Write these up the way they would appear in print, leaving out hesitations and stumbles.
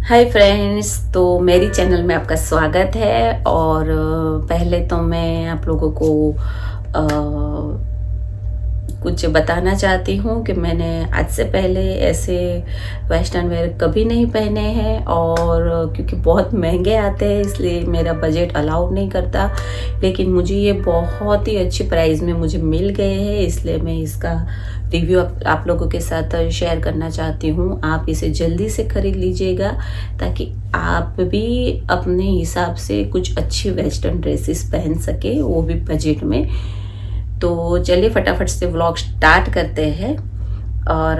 Hi friends, तो मेरी channel में आपका स्वागत है। और पहले तो मैं आप लोगों को कुछ बताना चाहती हूँ कि मैंने आज से पहले ऐसे वेस्टर्न वेयर कभी नहीं पहने हैं, और क्योंकि बहुत महंगे आते हैं इसलिए मेरा बजट अलाउ नहीं करता। लेकिन मुझे ये बहुत ही अच्छी प्राइस में मुझे मिल गए हैं, इसलिए मैं इसका रिव्यू आप लोगों के साथ शेयर करना चाहती हूँ। आप इसे जल्दी से खरीद लीजिएगा ताकि आप भी अपने हिसाब से कुछ अच्छी वेस्टर्न ड्रेसेस पहन सके, वो भी बजट में। तो चलिए फटाफट से व्लॉग स्टार्ट करते हैं। और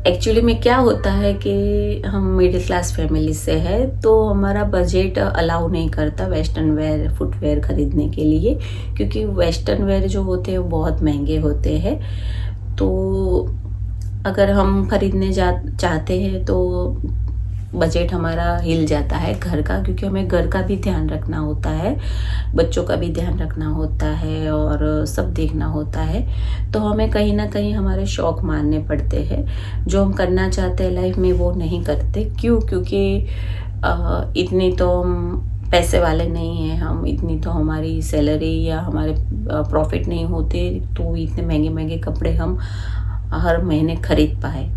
एक्चुअली में क्या होता है कि हम मिडिल क्लास फैमिली से है, तो हमारा बजट अलाउ नहीं करता वेस्टर्न वेयर फुटवेयर खरीदने के लिए, क्योंकि वेस्टर्न वेयर जो होते हैं वो बहुत महंगे होते हैं। तो अगर हम खरीदने चाहते हैं तो बजट हमारा हिल जाता है घर का, क्योंकि हमें घर का भी ध्यान रखना होता है, बच्चों का भी ध्यान रखना होता है और सब देखना होता है। तो हमें कहीं ना कहीं हमारे शौक मानने पड़ते हैं, जो हम करना चाहते हैं लाइफ में वो नहीं करते। क्योंकि इतनी तो हम पैसे वाले नहीं हैं, हम इतनी तो हमारी सैलरी या हमारे प्रॉफिट नहीं होते तो इतने महंगे महंगे कपड़े हम हर महीने खरीद पाए।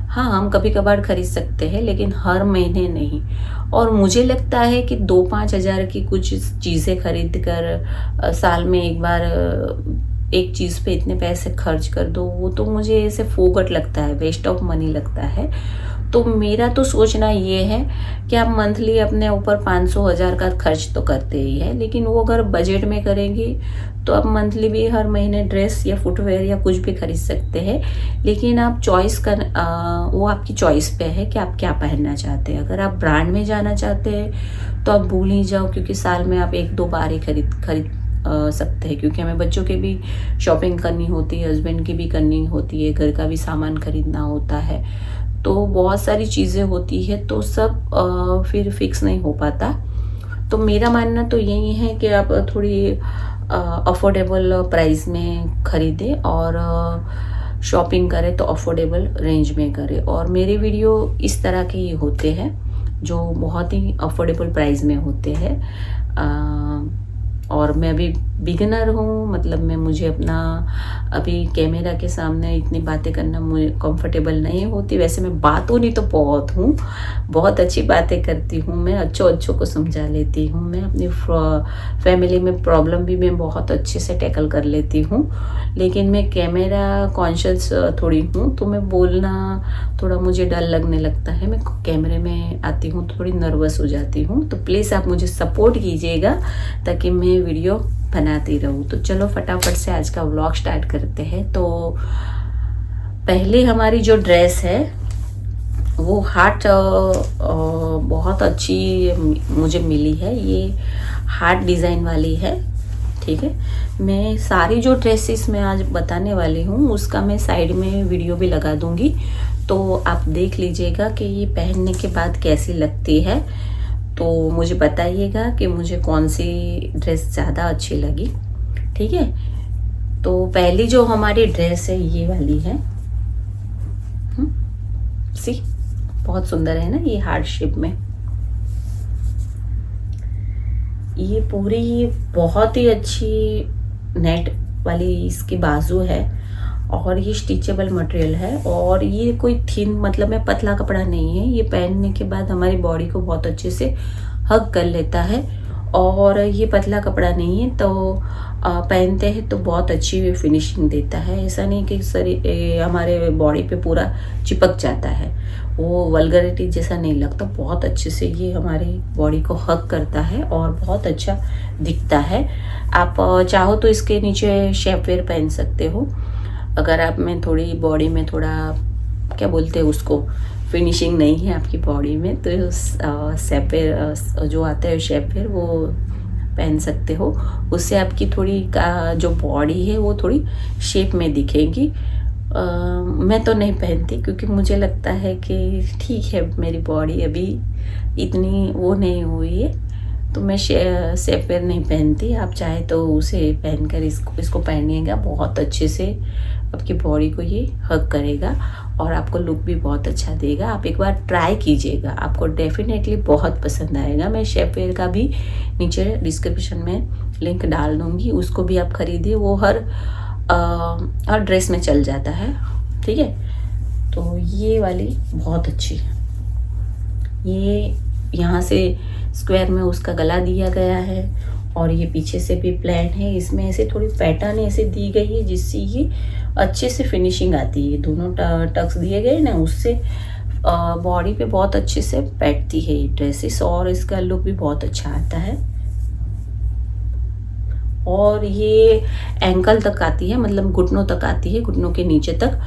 हाँ, हम कभी कभार खरीद सकते हैं लेकिन हर महीने नहीं। और मुझे लगता है कि 2-5 हज़ार की कुछ चीज़ें खरीद कर साल में एक बार एक चीज़ पे इतने पैसे खर्च कर दो, वो तो मुझे ऐसे फोकट लगता है, वेस्ट ऑफ मनी लगता है। तो मेरा तो सोचना ये है कि आप मंथली अपने ऊपर 500-1000 का खर्च तो करते ही है, लेकिन वो अगर बजट में करेंगे तो आप मंथली भी हर महीने ड्रेस या फुटवेयर या कुछ भी खरीद सकते हैं। लेकिन आप चॉइस कर वो आपकी चॉइस पे है कि आप क्या पहनना चाहते हैं। अगर आप ब्रांड में जाना चाहते हैं तो आप भूल ही जाओ, क्योंकि साल में आप 1-2 बार ही खरीद सकते हैं, क्योंकि हमें बच्चों के भी शॉपिंग करनी होती है, हस्बैंड की भी करनी होती है, घर का भी सामान खरीदना होता है, तो बहुत सारी चीज़ें होती है, तो सब फिर फिक्स नहीं हो पाता। तो मेरा मानना तो यही है कि आप थोड़ी अफोर्डेबल प्राइस में खरीदें और शॉपिंग करें तो अफोर्डेबल रेंज में करें। और मेरे वीडियो इस तरह के ही होते हैं जो बहुत ही अफोर्डेबल प्राइस में होते हैं। और मैं अभी बिगिनर हूँ, मतलब मुझे अपना अभी कैमरा के सामने इतनी बातें करना मुझे कंफर्टेबल नहीं होती। वैसे मैं बातों नहीं तो बहुत हूँ, बहुत अच्छी बातें करती हूँ, मैं अच्छों को समझा लेती हूँ, मैं अपनी फैमिली में प्रॉब्लम भी मैं बहुत अच्छे से टैकल कर लेती हूँ। लेकिन मैं कैमरा कॉन्शियस थोड़ी हूँ, तो मैं बोलना थोड़ा मुझे डर लगने लगता है। मैं कैमरे में आती हूँ तो थोड़ी नर्वस हो जाती हूँ। तो प्लीज़ आप मुझे सपोर्ट कीजिएगा ताकि मैं वीडियो बनाती रहूँ। तो चलो फटाफट से आज का व्लॉग स्टार्ट करते हैं। तो पहले हमारी जो ड्रेस है वो हार्ट बहुत अच्छी मुझे मिली है, ये हार्ट डिज़ाइन वाली है। ठीक है, मैं सारी जो ड्रेसेस मैं आज बताने वाली हूँ उसका मैं साइड में वीडियो भी लगा दूँगी, तो आप देख लीजिएगा कि ये पहनने के बाद कैसी लगती है। तो मुझे बताइएगा कि मुझे कौन सी ड्रेस ज़्यादा अच्छी लगी। ठीक है, तो पहली जो हमारी ड्रेस है ये वाली है। सी बहुत सुंदर है ना, ये हार्ट शेप में, ये पूरी बहुत ही अच्छी नेट वाली इसकी बाजू है, और ये स्टिचेबल मटेरियल है, और ये कोई थिन मतलब में पतला कपड़ा नहीं है। ये पहनने के बाद हमारी बॉडी को बहुत अच्छे से हग कर लेता है, और ये पतला कपड़ा नहीं है, तो पहनते हैं तो बहुत अच्छी फिनिशिंग देता है। ऐसा नहीं कि हमारे बॉडी पे पूरा चिपक जाता है, वो वल्गरिटी जैसा नहीं लगता। बहुत अच्छे से ये हमारी बॉडी को हग करता है और बहुत अच्छा दिखता है। आप चाहो तो इसके नीचे शेपवेयर पहन सकते हो। अगर आप में थोड़ी बॉडी में थोड़ा क्या बोलते हैं उसको, फिनिशिंग नहीं है आपकी बॉडी में, तो शेपवेयर जो आता है शेपवेयर वो पहन सकते हो। उससे आपकी थोड़ी जो बॉडी है वो थोड़ी शेप में दिखेगी। मैं तो नहीं पहनती, क्योंकि मुझे लगता है कि ठीक है मेरी बॉडी अभी इतनी वो नहीं हुई है, तो मैं शेपवेयर नहीं पहनती। आप चाहे तो उसे पहनकर इसको पहनिएगा, बहुत अच्छे से आपकी बॉडी को ये हग करेगा। और आपको लुक भी बहुत अच्छा देगा। आप एक बार ट्राई कीजिएगा, आपको डेफिनेटली बहुत पसंद आएगा। मैं शेफ वेयर का भी नीचे डिस्क्रिप्शन में लिंक डाल दूँगी, उसको भी आप खरीदिए। वो हर ड्रेस में चल जाता है, ठीक है। तो ये वाली बहुत अच्छी है। ये यहाँ से स्क्वायर में उसका गला दिया गया है और ये पीछे से भी प्लेन है। इसमें ऐसे थोड़ी पैटर्न ऐसे दी गई है जिससे ये अच्छे से फिनिशिंग आती है। दोनों टक्स दिए गए ना, उससे बॉडी पे बहुत अच्छे से बैठती है ये ड्रेसेस और इसका लुक भी बहुत अच्छा आता है। और ये एंकल तक आती है, मतलब घुटनों तक आती है, घुटनों के नीचे तक।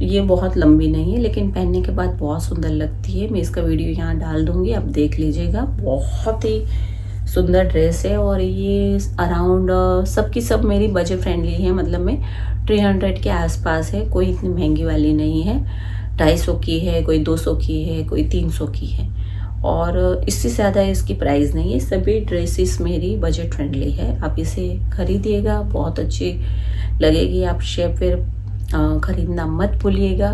ये बहुत लंबी नहीं है लेकिन पहनने के बाद बहुत सुंदर लगती है। मैं इसका वीडियो यहाँ डाल दूँगी, आप देख लीजिएगा। बहुत ही सुंदर ड्रेस है और ये अराउंड सबकी सब मेरी बजट फ्रेंडली है, मतलब में 300 के आसपास है। कोई इतनी महंगी वाली नहीं है। 250 की है, कोई 200 की है, कोई 300 की है और इससे ज़्यादा इसकी प्राइस नहीं है। सभी ड्रेसेस मेरी बजट फ्रेंडली है। आप इसे खरीदिएगा, बहुत अच्छी लगेगी। आप शेफ वेयर खरीदना मत भूलिएगा।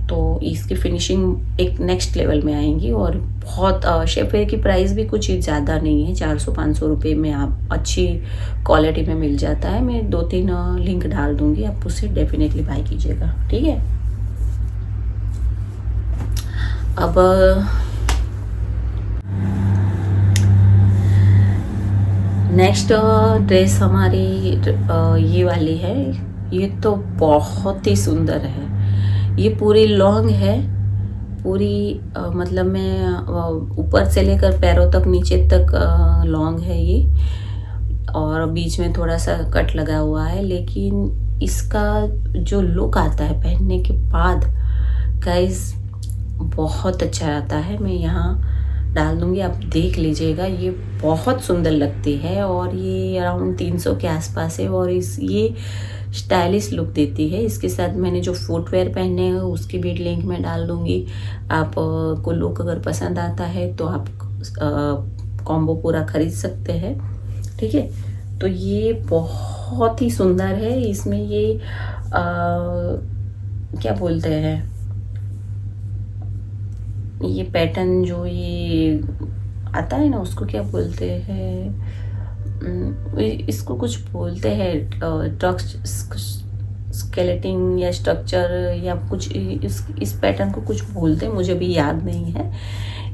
तो इसकी फिनिशिंग एक नेक्स्ट लेवल में आएंगी और बहुत शेफ वेयर की प्राइस भी कुछ ज़्यादा नहीं है। 400-500 रुपये में आप अच्छी क्वालिटी में मिल जाता है। मैं 2-3 लिंक डाल दूँगी, आप उससे डेफिनेटली बाय कीजिएगा, ठीक है। अब नेक्स्ट ड्रेस हमारी ये वाली है। ये तो बहुत ही सुंदर है। ये पूरी लॉन्ग है, पूरी मतलब में ऊपर से लेकर पैरों तक नीचे तक लॉन्ग है ये और बीच में थोड़ा सा कट लगा हुआ है। लेकिन इसका जो लुक आता है पहनने के बाद गाइस बहुत अच्छा आता है। मैं यहाँ डाल दूँगी, आप देख लीजिएगा। ये बहुत सुंदर लगती है और ये अराउंड 300 के आसपास है और ये स्टाइलिश लुक देती है। इसके साथ मैंने जो फुटवेयर पहने हैं उसकी भी लिंक मैं डाल दूँगी। आप को लुक अगर पसंद आता है तो आप कॉम्बो पूरा खरीद सकते हैं, ठीक है। तो ये बहुत ही सुंदर है। इसमें ये क्या बोलते हैं, ये पैटर्न जो ये आता है ना, उसको क्या बोलते हैं, इसको कुछ बोलते हैं स्केलेटिंग या स्ट्रक्चर या कुछ, इस पैटर्न को कुछ बोलते हैं, मुझे भी याद नहीं है।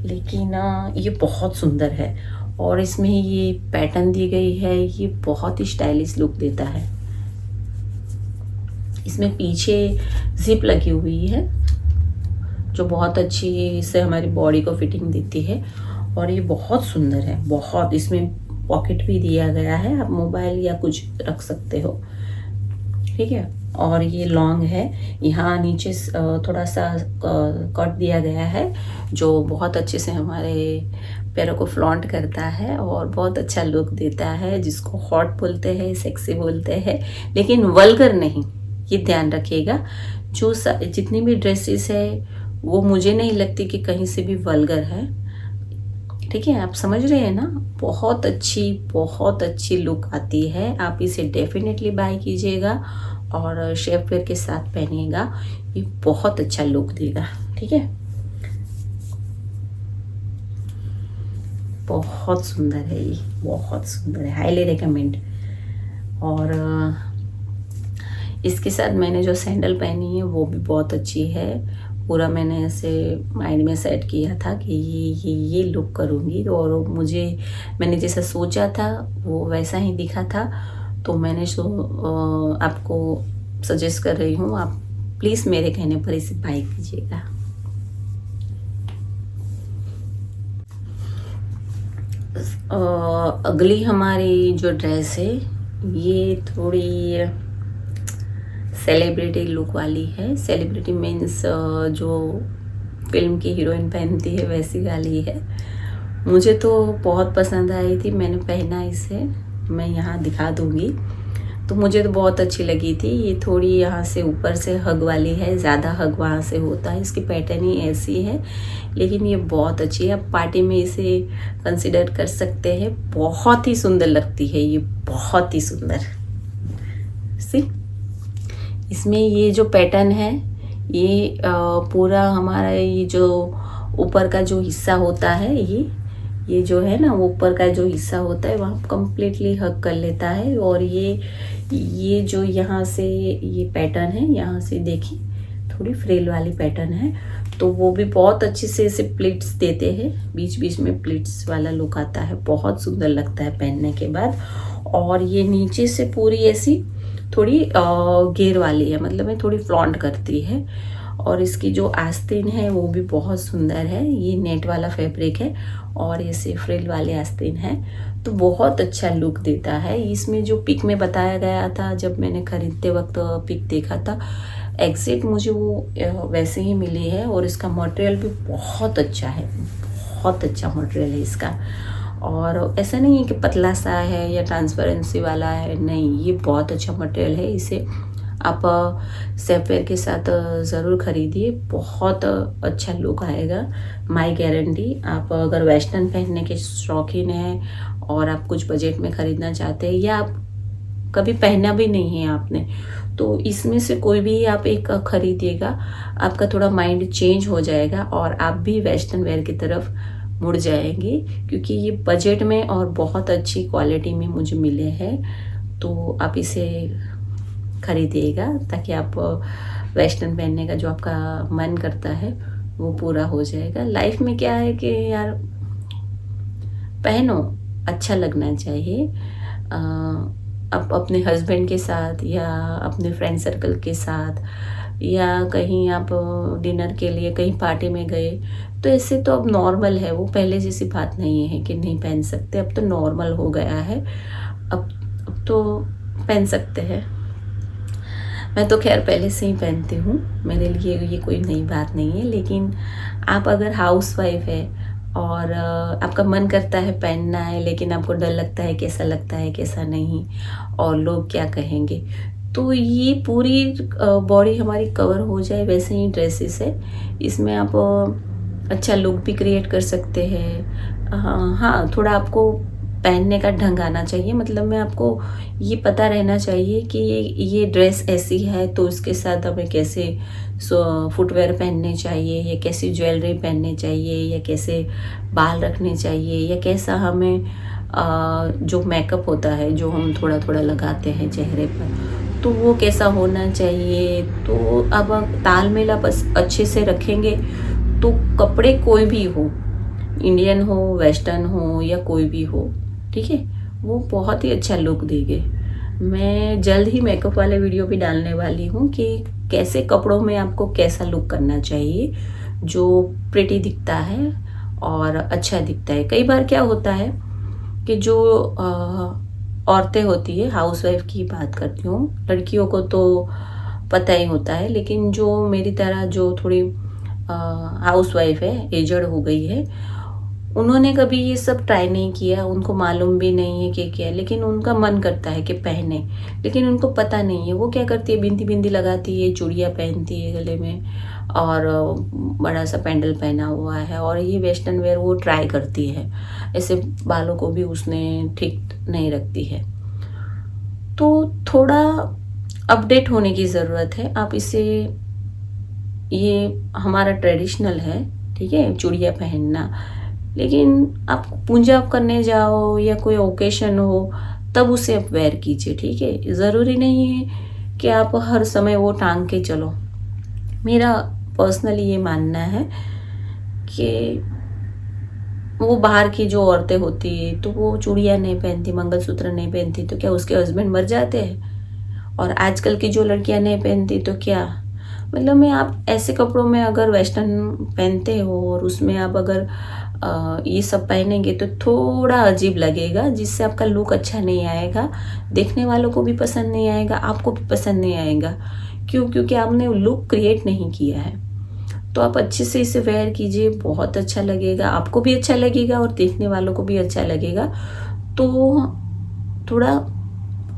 लेकिन ये बहुत सुंदर है और इसमें ये पैटर्न दी गई है। ये बहुत ही स्टाइलिश लुक देता है। इसमें पीछे जिप लगी हुई है जो बहुत अच्छी से हमारी बॉडी को फिटिंग देती है और ये बहुत सुंदर है। बहुत, इसमें पॉकेट भी दिया गया है, आप मोबाइल या कुछ रख सकते हो, ठीक है। और ये लॉन्ग है, यहाँ नीचे थोड़ा सा कट दिया गया है जो बहुत अच्छे से हमारे पैरों को फ्लॉन्ट करता है और बहुत अच्छा लुक देता है, जिसको हॉट बोलते हैं, सेक्सी बोलते हैं, लेकिन वल्गर नहीं, ये ध्यान रखिएगा। जो जितनी भी ड्रेसेस है वो मुझे नहीं लगती कि कहीं से भी वल्गर है, ठीक है। आप समझ रहे हैं ना, बहुत अच्छी लुक आती है। आप इसे डेफिनेटली बाय कीजिएगा और शेफ वेयर के साथ पहनिएगा, ये बहुत अच्छा लुक देगा, ठीक है। बहुत सुंदर है ये, बहुत सुंदर है, हाईली रिकमेंड। और इसके साथ मैंने जो सैंडल पहनी है वो भी बहुत अच्छी है। पूरा मैंने ऐसे माइंड में सेट किया था कि ये लुक करूँगी और मैंने जैसा सोचा था वो वैसा ही दिखा था। तो मैंने आपको सजेस्ट कर रही हूँ, आप प्लीज़ मेरे कहने पर इसे बाय कीजिएगा। अगली हमारी जो ड्रेस है ये थोड़ी सेलिब्रिटी लुक वाली है। सेलिब्रिटी मीन्स जो फिल्म की हीरोइन पहनती है वैसी वाली है। मुझे तो बहुत पसंद आई थी, मैंने पहना इसे, मैं यहाँ दिखा दूँगी। तो मुझे तो बहुत अच्छी लगी थी। ये थोड़ी यहाँ से ऊपर से हग वाली है, ज़्यादा हग वहाँ से होता है, इसकी पैटर्न ही ऐसी है, लेकिन ये बहुत अच्छी है। आप पार्टी में इसे कंसिडर कर सकते हैं, बहुत ही सुंदर लगती है ये, बहुत ही सुंदर। सी इसमें ये जो पैटर्न है ये पूरा हमारा ये जो ऊपर का जो हिस्सा होता है, ये जो है ना ऊपर का जो हिस्सा होता है वहाँ कम्प्लीटली हग कर लेता है। और ये जो यहाँ से ये पैटर्न है, यहाँ से देखिए थोड़ी फ्रिल वाली पैटर्न है, तो वो भी बहुत अच्छे से इसे प्लिट्स देते हैं, बीच बीच में प्लिट्स वाला लुक आता है, बहुत सुंदर लगता है पहनने के बाद। और ये नीचे से पूरी ऐसी थोड़ी घेर वाली है, मतलब ये थोड़ी फ्लॉन्ट करती है। और इसकी जो आस्तीन है वो भी बहुत सुंदर है, ये नेट वाला फैब्रिक है और ये से फ्रिल वाले आस्तीन है, तो बहुत अच्छा लुक देता है। इसमें जो पिक में बताया गया था, जब मैंने खरीदते वक्त पिक देखा था, एग्जैक्ट मुझे वो वैसे ही मिली है। और इसका मटेरियल भी बहुत अच्छा है, बहुत अच्छा मटेरियल है इसका। और ऐसा नहीं है कि पतला सा है या ट्रांसपेरेंसी वाला है, नहीं, ये बहुत अच्छा मटेरियल है। इसे आप सेफवेयर के साथ ज़रूर खरीदिए, बहुत अच्छा लुक आएगा, माय गारंटी। आप अगर वेस्टर्न पहनने के शौकीन हैं और आप कुछ बजट में ख़रीदना चाहते हैं, या आप कभी पहना भी नहीं है आपने, तो इसमें से कोई भी आप एक खरीदिएगा, आपका थोड़ा माइंड चेंज हो जाएगा और आप भी वेस्टर्न वेयर की तरफ मुड़ जाएंगे, क्योंकि ये बजट में और बहुत अच्छी क्वालिटी में मुझे मिले हैं। तो आप इसे खरीदिएगा ताकि आप वेस्टर्न पहनने का जो आपका मन करता है वो पूरा हो जाएगा। लाइफ में क्या है कि यार पहनो, अच्छा लगना चाहिए। आप अपने हस्बैंड के साथ या अपने फ्रेंड सर्कल के साथ, या कहीं आप डिनर के लिए कहीं पार्टी में गए, तो ऐसे तो अब नॉर्मल है, वो पहले जैसी बात नहीं है कि नहीं पहन सकते, अब तो नॉर्मल हो गया है, अब तो पहन सकते हैं। मैं तो खैर पहले से ही पहनती हूँ, मेरे लिए ये कोई नई बात नहीं है। लेकिन आप अगर हाउस वाइफ है और आपका मन करता है पहनना है, लेकिन आपको डर लगता है कैसा लगता है कैसा नहीं, और लोग क्या कहेंगे, तो ये पूरी बॉडी हमारी कवर हो जाए वैसे ही ड्रेसेस है। इसमें आप अच्छा लुक भी क्रिएट कर सकते हैं। हाँ, थोड़ा आपको पहनने का ढंग आना चाहिए, मतलब मैं आपको ये पता रहना चाहिए कि ये ड्रेस ऐसी है तो उसके साथ हमें कैसे फुटवेयर पहनने चाहिए, या कैसी ज्वेलरी पहननी चाहिए, या कैसे बाल रखने चाहिए, या कैसा हमें जो मेकअप होता है जो हम थोड़ा थोड़ा लगाते हैं चेहरे पर, तो वो कैसा होना चाहिए। तो अब तालमेल आप अच्छे से रखेंगे तो कपड़े कोई भी हो, इंडियन हो, वेस्टर्न हो, या कोई भी हो, ठीक है, वो बहुत ही अच्छा लुक देंगे। मैं जल्द ही मेकअप वाले वीडियो भी डालने वाली हूँ कि कैसे कपड़ों में आपको कैसा लुक करना चाहिए जो प्रिटी दिखता है और अच्छा दिखता है। कई बार क्या होता है कि जो औरतें होती है, हाउसवाइफ की बात करती हूँ, लड़कियों को तो पता ही होता है, लेकिन जो मेरी तरह जो थोड़ी हाउसवाइफ है, एजड हो गई है, उन्होंने कभी ये सब ट्राई नहीं किया, उनको मालूम भी नहीं है कि क्या, लेकिन उनका मन करता है कि पहने, लेकिन उनको पता नहीं है। वो क्या करती है, बिंदी बिंदी लगाती है, चूड़ियाँ पहनती है गले में, और बड़ा सा पेंडल पहना हुआ है, और ये वेस्टर्न वेयर वो ट्राई करती है, ऐसे बालों को भी उसने ठीक नहीं रखती है। तो थोड़ा अपडेट होने की ज़रूरत है। आप इसे, ये हमारा ट्रेडिशनल है, ठीक है, चूड़ियाँ पहनना, लेकिन आप पूजा करने जाओ या कोई ओकेशन हो तब उसे आप वेयर कीजिए, ठीक है। ज़रूरी नहीं है कि आप हर समय वो टांग के चलो। मेरा पर्सनली ये मानना है कि वो बाहर की जो औरतें होती है तो वो चूड़ियाँ नहीं पहनती, मंगलसूत्र नहीं पहनती, तो क्या उसके हस्बैंड मर जाते हैं? और आजकल की जो लड़कियाँ नहीं पहनती तो क्या, मतलब में आप ऐसे कपड़ों में अगर वेस्टर्न पहनते हो और उसमें आप अगर ये सब पहनेंगे तो थोड़ा अजीब लगेगा, जिससे आपका लुक अच्छा नहीं आएगा, देखने वालों को भी पसंद नहीं आएगा, आपको भी पसंद नहीं आएगा। क्यों? क्योंकि आपने लुक क्रिएट नहीं किया है। तो आप अच्छे से इसे वेयर कीजिए, बहुत अच्छा लगेगा, आपको भी अच्छा लगेगा और देखने वालों को भी अच्छा लगेगा। तो थोड़ा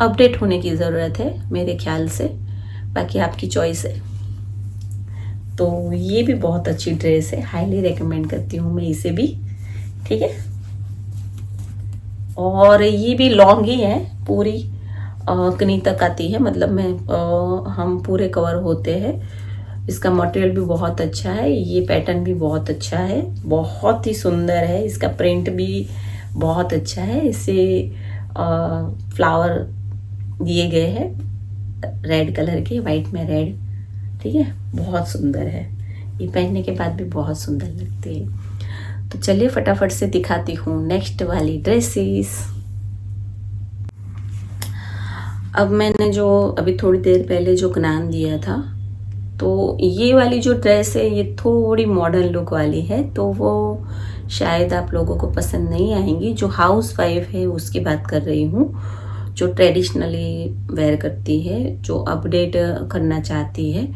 अपडेट होने की ज़रूरत है मेरे ख्याल से, बाकी आपकी चॉइस है। तो ये भी बहुत अच्छी ड्रेस है, हाईली रेकमेंड करती हूँ मैं इसे भी, ठीक है। और ये भी लॉन्ग ही है, पूरी कनी तक आती है, मतलब मैं हम पूरे कवर होते हैं, इसका मटेरियल भी बहुत अच्छा है, ये पैटर्न भी बहुत अच्छा है, बहुत ही सुंदर है। इसका प्रिंट भी बहुत अच्छा है। इसे फ्लावर दिए गए हैं रेड कलर के, वाइट में रेड, ठीक है, बहुत सुंदर है। ये पहनने के बाद भी बहुत सुंदर लगती है। तो चलिए फटाफट से दिखाती हूँ नेक्स्ट वाली ड्रेसेस। अब मैंने जो अभी थोड़ी देर पहले जो कनान दिया था, तो ये वाली जो ड्रेस है ये थोड़ी मॉडर्न लुक वाली है, तो वो शायद आप लोगों को पसंद नहीं आएंगी। जो हाउस वाइफ है उसकी बात कर रही हूँ, जो ट्रेडिशनली वेयर करती है, जो अपडेट करना चाहती है।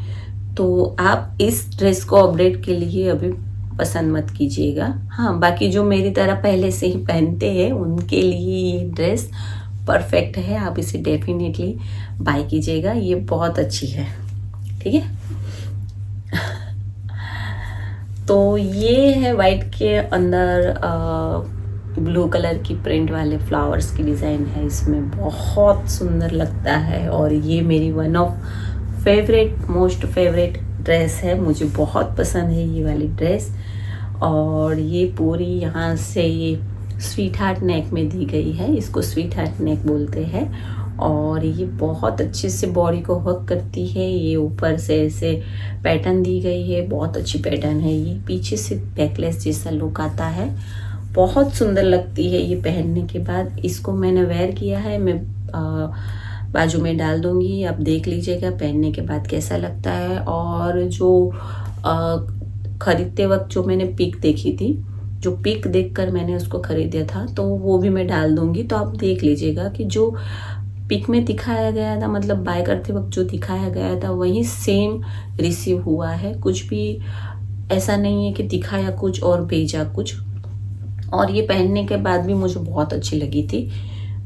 तो आप इस ड्रेस को अपडेट के लिए अभी पसंद मत कीजिएगा। हाँ, बाकी जो मेरी तरह पहले से ही पहनते हैं उनके लिए ये ड्रेस परफेक्ट है। आप इसे डेफिनेटली बाय कीजिएगा, ये बहुत अच्छी है, ठीक है। तो ये है वाइट के अंदर ब्लू कलर की प्रिंट वाले फ्लावर्स की डिज़ाइन है, इसमें बहुत सुंदर लगता है। और ये मेरी one of favourite, most favourite dress है, मुझे बहुत पसंद है ये वाली ड्रेस। और ये पूरी यहाँ से ये स्वीट हार्ट नेक में दी गई है, इसको स्वीट हार्ट नेक बोलते हैं। और ये बहुत अच्छे से बॉडी को हक करती है। ये ऊपर से ऐसे पैटर्न दी गई है, बहुत अच्छी पैटर्न है। ये पीछे से बैकलेस जैसा लुक आता है, बहुत सुंदर लगती है ये पहनने के बाद। इसको मैंने वेयर किया है, मैं बाजू में डाल दूंगी, आप देख लीजिएगा पहनने के बाद कैसा लगता है। और जो खरीदते वक्त जो मैंने पिक देखी थी, जो पिक देखकर मैंने उसको खरीदा था, तो वो भी मैं डाल दूंगी, तो आप देख लीजिएगा कि जो पिक में दिखाया गया था, मतलब बाय करते वक्त जो दिखाया गया था वही सेम रिसीव हुआ है। कुछ भी ऐसा नहीं है कि दिखाया कुछ और भेजा कुछ। और ये पहनने के बाद भी मुझे बहुत अच्छी लगी थी,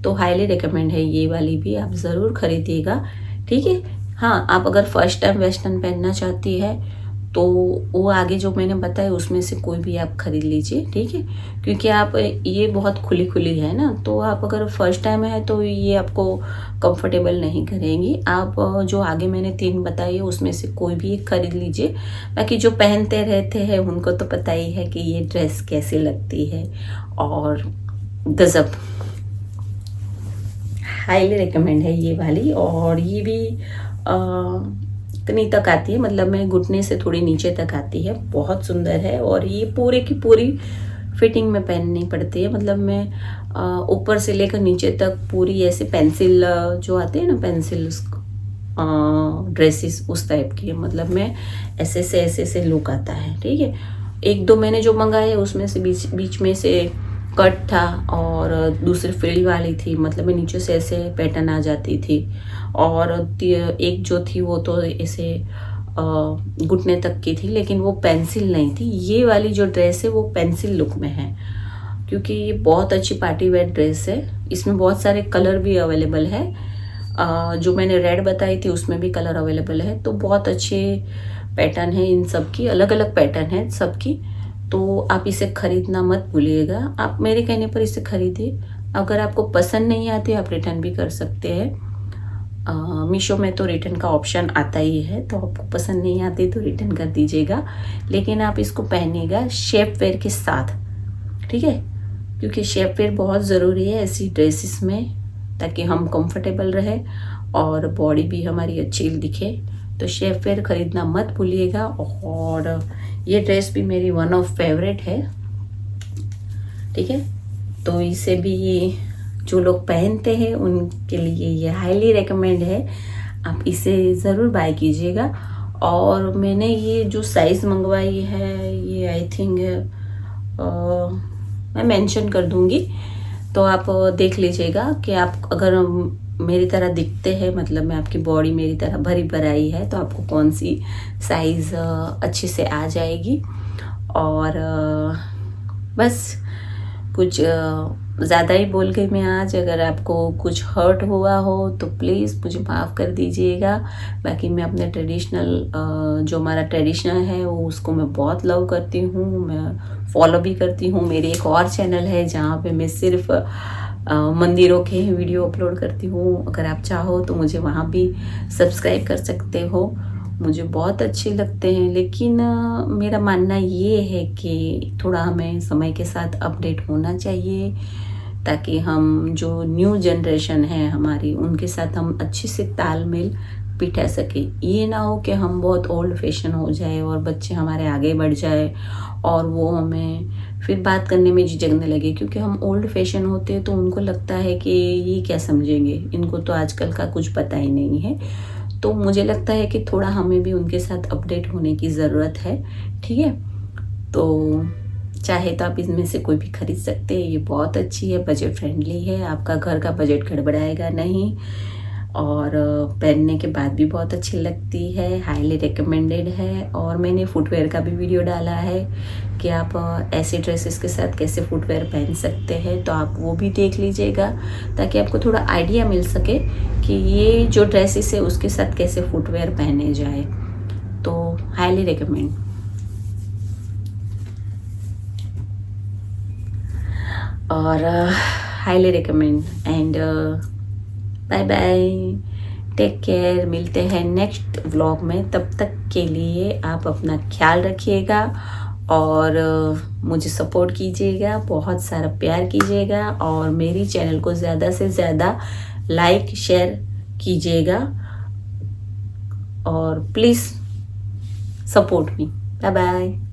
तो हाईली रिकमेंड है ये वाली भी, आप ज़रूर खरीदिएगा, ठीक है। हाँ, आप अगर फर्स्ट टाइम वेस्टर्न पहनना चाहती है तो वो आगे जो मैंने बताया उसमें से कोई भी आप खरीद लीजिए, ठीक है। क्योंकि आप ये बहुत खुली खुली है ना, तो आप अगर फर्स्ट टाइम है तो ये आपको कंफर्टेबल नहीं करेंगी। आप जो आगे मैंने 3 बताई है उसमें से कोई भी एक खरीद लीजिए। बाकी जो पहनते रहते हैं उनको तो पता ही है कि ये ड्रेस कैसे लगती है, और गजब, हाईली रिकमेंड है ये वाली। और ये भी इतनी तक आती है, मतलब मैं घुटने से थोड़ी नीचे तक आती है, बहुत सुंदर है। और ये पूरे की पूरी फिटिंग में पहननी पड़ती है, मतलब मैं ऊपर से लेकर नीचे तक पूरी ऐसे पेंसिल जो आते हैं ना, पेंसिल ड्रेसेस उस टाइप की, मतलब मैं ऐसे से लुक आता है, ठीक है। 1-2 मैंने जो मंगाए उसमें से बीच में से कट था, और दूसरी फ्रिल वाली थी, मतलब मैं नीचे से ऐसे पैटर्न आ जाती थी। और एक जो थी वो तो ऐसे घुटने तक की थी, लेकिन वो पेंसिल नहीं थी। ये वाली जो ड्रेस है वो पेंसिल लुक में है, क्योंकि ये बहुत अच्छी पार्टी वेयर ड्रेस है। इसमें बहुत सारे कलर भी अवेलेबल है, जो मैंने रेड बताई थी उसमें भी कलर अवेलेबल है। तो बहुत अच्छे पैटर्न है, इन सब की अलग अलग पैटर्न है सबकी। तो आप इसे खरीदना मत भूलिएगा, आप मेरे कहने पर इसे खरीदिए। अगर आपको पसंद नहीं आती आप रिटर्न भी कर सकते हैं। मीशो में तो रिटर्न का ऑप्शन आता ही है, तो आपको पसंद नहीं आती तो रिटर्न कर दीजिएगा। लेकिन आप इसको पहनिएगा शेप वेयर के साथ, ठीक है, क्योंकि शेप वेयर बहुत ज़रूरी है ऐसी ड्रेसेस में, ताकि हम कंफर्टेबल रहे और बॉडी भी हमारी अच्छी दिखे। तो शेप वेयर खरीदना मत भूलिएगा। और ये ड्रेस भी मेरी वन ऑफ फेवरेट है, ठीक है। तो इसे भी जो लोग पहनते हैं उनके लिए ये हाईली रिकमेंड है, आप इसे ज़रूर बाय कीजिएगा। और मैंने ये जो साइज़ मंगवाई है ये आई थिंक मैं मेंशन कर दूंगी, तो आप देख लीजिएगा कि आप अगर मेरी तरह दिखते हैं, मतलब मैं आपकी बॉडी मेरी तरह भरी भराई है, तो आपको कौन सी साइज़ अच्छे से आ जाएगी। और बस कुछ ज़्यादा ही बोल गई मैं आज। अगर आपको कुछ हर्ट हुआ हो तो प्लीज़ मुझे माफ़ कर दीजिएगा। बाकी मैं अपने ट्रेडिशनल जो हमारा ट्रेडिशनल है वो उसको मैं बहुत लव करती हूँ, मैं फॉलो भी करती हूँ। मेरी एक और चैनल है जहाँ पे मैं सिर्फ मंदिरों के वीडियो अपलोड करती हूँ। अगर आप चाहो तो मुझे वहाँ भी सब्सक्राइब कर सकते हो। मुझे बहुत अच्छे लगते हैं, लेकिन मेरा मानना ये है कि थोड़ा हमें समय के साथ अपडेट होना चाहिए, ताकि हम जो न्यू जनरेशन है हमारी, उनके साथ हम अच्छे से तालमेल बिठा सके। ये ना हो कि हम बहुत ओल्ड फैशन हो जाए और बच्चे हमारे आगे बढ़ जाए और वो हमें फिर बात करने में झिझकने लगे, क्योंकि हम ओल्ड फैशन होते हैं तो उनको लगता है कि ये क्या समझेंगे, इनको तो आजकल का कुछ पता ही नहीं है। तो मुझे लगता है कि थोड़ा हमें भी उनके साथ अपडेट होने की ज़रूरत है। ठीक है, तो चाहे तो आप इसमें से कोई भी खरीद सकते हैं। ये बहुत अच्छी है, बजट फ्रेंडली है, आपका घर का बजट गड़बड़ाएगा नहीं और पहनने के बाद भी बहुत अच्छी लगती है। हाईली रिकमेंडेड है। और मैंने फुटवेयर का भी वीडियो डाला है कि आप ऐसे ड्रेसेस के साथ कैसे फुटवेयर पहन सकते हैं, तो आप वो भी देख लीजिएगा, ताकि आपको थोड़ा आइडिया मिल सके कि ये जो ड्रेसेस है उसके साथ कैसे फुटवेयर पहने जाए। तो हाईली रिकमेंड। और highly recommend and bye bye, take care. मिलते हैं नेक्स्ट व्लॉग में, तब तक के लिए आप अपना ख्याल रखिएगा और मुझे सपोर्ट कीजिएगा, बहुत सारा प्यार कीजिएगा और मेरी चैनल को ज़्यादा से ज़्यादा लाइक शेयर कीजिएगा और please support me. Bye bye.